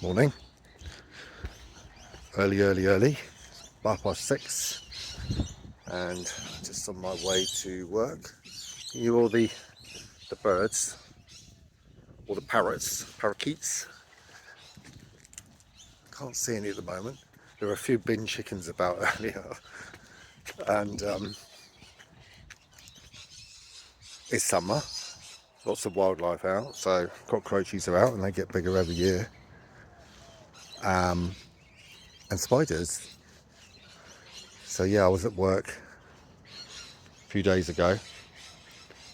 Morning. Early, 6:30, and just on my way to work. You all the birds, or the parakeets. Can't see any at the moment. There were a few bin chickens about earlier, and it's summer. Lots of wildlife out, so cockroaches are out, and they get bigger every year. And spiders. So yeah, I was at work a few days ago,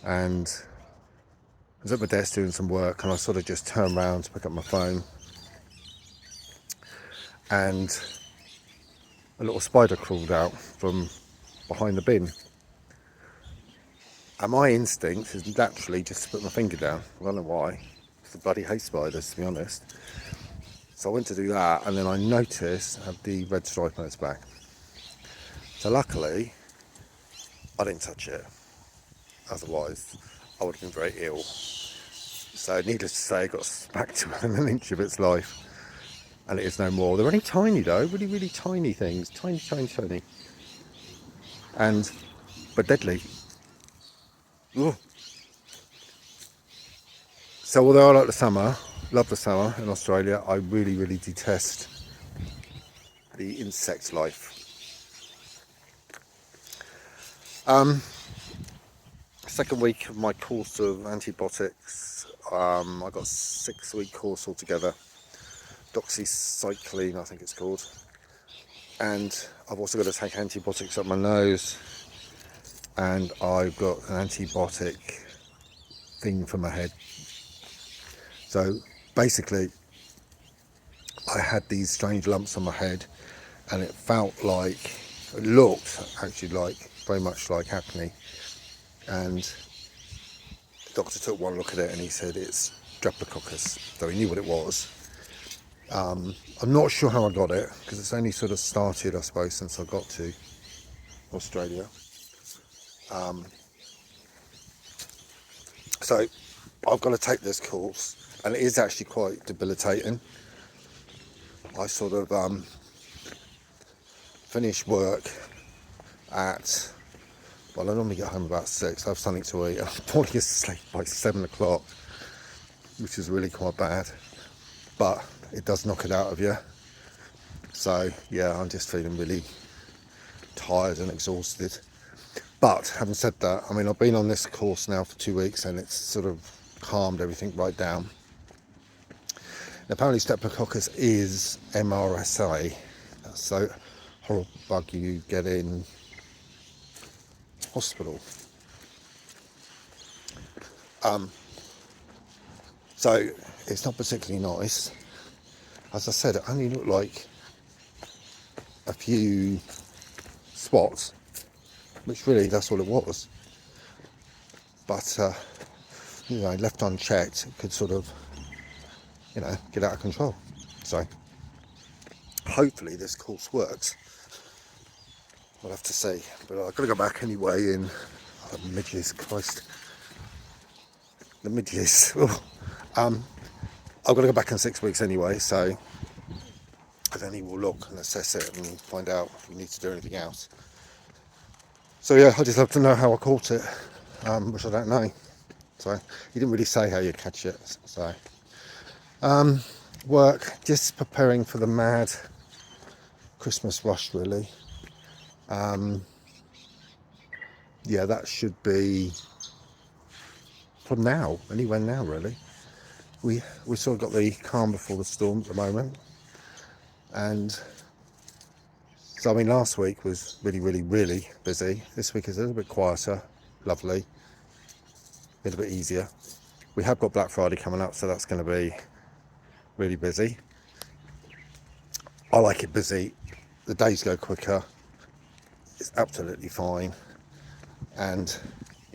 and I was at my desk doing some work, and I sort of just turned around to pick up my phone, and a little spider crawled out from behind the bin. And my instinct is naturally just to put my finger down. I don't know why. It's the bloody hate spiders, to be honest. So I went to do that, and then I noticed I had the red stripe on its back. So luckily, I didn't touch it. Otherwise, I would have been very ill. So needless to say, I got smacked within an inch of its life. And it is no more. They're only tiny though, really, really tiny things. Tiny. But deadly. Ooh. So although I like the summer, love the summer in Australia, I really, really detest the insect life. Second week of my course of antibiotics. I got a 6-week course altogether. Doxycycline, I think it's called. And I've also got to take antibiotics up my nose. And I've got an antibiotic thing for my head. So basically, I had these strange lumps on my head, and it looked actually very much like acne. And the doctor took one look at it and he said it's streptococcus, so he knew what it was. I'm not sure how I got it, because it's only sort of started, I suppose, since I got to Australia. So I've got to take this course, and it is actually quite debilitating. I sort of finish work at, I normally get home about 6, I have something to eat, I'm falling asleep by 7 o'clock, which is really quite bad, but it does knock it out of you. So yeah, I'm just feeling really tired and exhausted. But having said that, I mean, I've been on this course now for 2 weeks, and it's sort of calmed everything right down. And apparently streptococcus is MRSA. That's so horrible bug you get in hospital. So it's not particularly nice. As I said, it only looked like a few spots, which really that's all it was. But left unchecked, it could sort of get out of control. So hopefully this course works. We'll have to see. But I've got to go back anyway in Midges. Christ, the Midges. I've got to go back in 6 weeks anyway, so then he will look and assess it and find out if we need to do anything else. So yeah, I just love to know how I caught it, which I don't know. So he didn't really say how you catch it. So work, just preparing for the mad Christmas rush, really. Yeah, that should be from now, anywhere now, really. We sort of got the calm before the storm at the moment, and so I mean, last week was really, really, really busy. This week is a little bit quieter, lovely, a little bit easier. We have got Black Friday coming up, so that's going to be really busy. I like it busy. The days go quicker. It's absolutely fine, and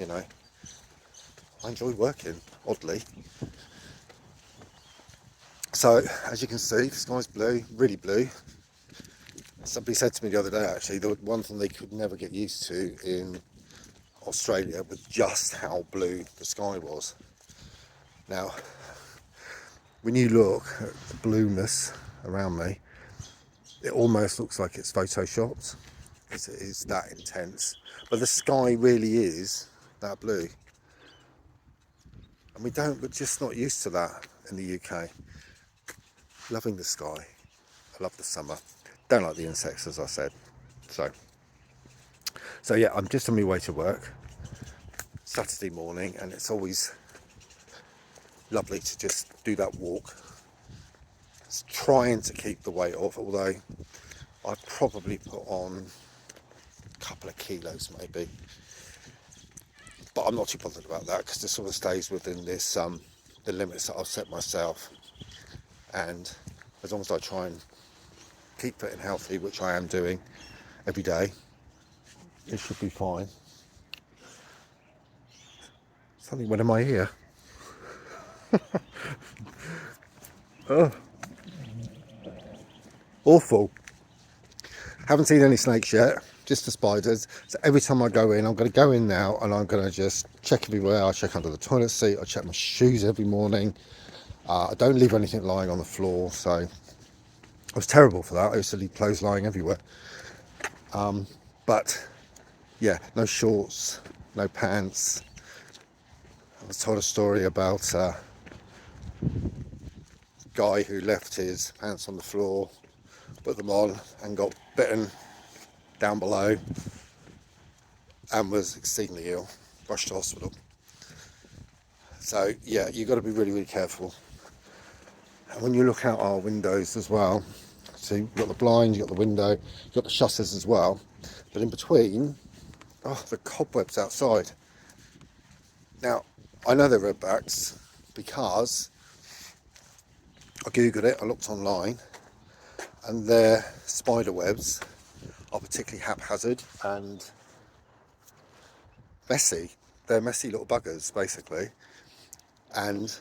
I enjoy working, oddly. So as you can see, the sky's blue, really blue. Somebody said to me the other day, actually, the one thing they could never get used to in Australia was just how blue the sky was. Now, when you look at the blueness around me, it almost looks like it's photoshopped. It's that intense. But the sky really is that blue. And we're just not used to that in the UK. Loving the sky. I love the summer. Don't like the insects, as I said. So yeah, I'm just on my way to work. Saturday morning, and it's always lovely to just do that walk. It's trying to keep the weight off, although I'd probably put on a couple of kilos maybe. But I'm not too bothered about that because it sort of stays within this the limits that I've set myself. And as long as I try and keep fit and healthy, which I am doing every day, it should be fine. Something went in my ear. Oh, awful. Haven't seen any snakes yet, just the spiders. So every time I go in, I'm going to go in now and I'm going to just check everywhere. I check under the toilet seat, I check my shoes every morning. I don't leave anything lying on the floor, so I was terrible for that. I used to leave clothes lying everywhere. But yeah, no shorts, no pants. I was told a story about a guy who left his pants on the floor, put them on and got bitten down below and was exceedingly ill, rushed to hospital. So yeah, you've got to be really, really careful. And when you look out our windows as well, so you've got the blinds, you've got the window, you've got the shutters as well, but in between, the cobwebs outside. Now, I know they're redbacks because I googled it, I looked online, and their spider webs are particularly haphazard and messy. They're messy little buggers, basically. And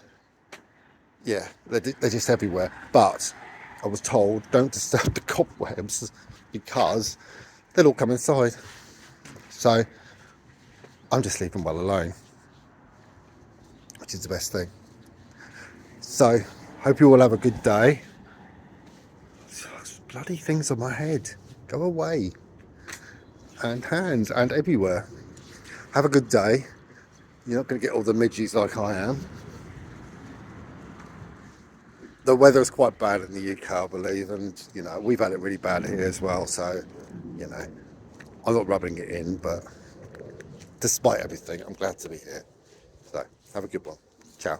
yeah, they're just everywhere. But I was told don't disturb the cobwebs because they'll all come inside. So I'm just leaving well alone, which is the best thing. So hope you all have a good day. Bloody things on my head. Go away. And hands and everywhere. Have a good day. You're not going to get all the midges like I am. The weather's quite bad in the UK, I believe, and we've had it really bad here as well. So, I'm not rubbing it in, but despite everything, I'm glad to be here. So, have a good one. Ciao.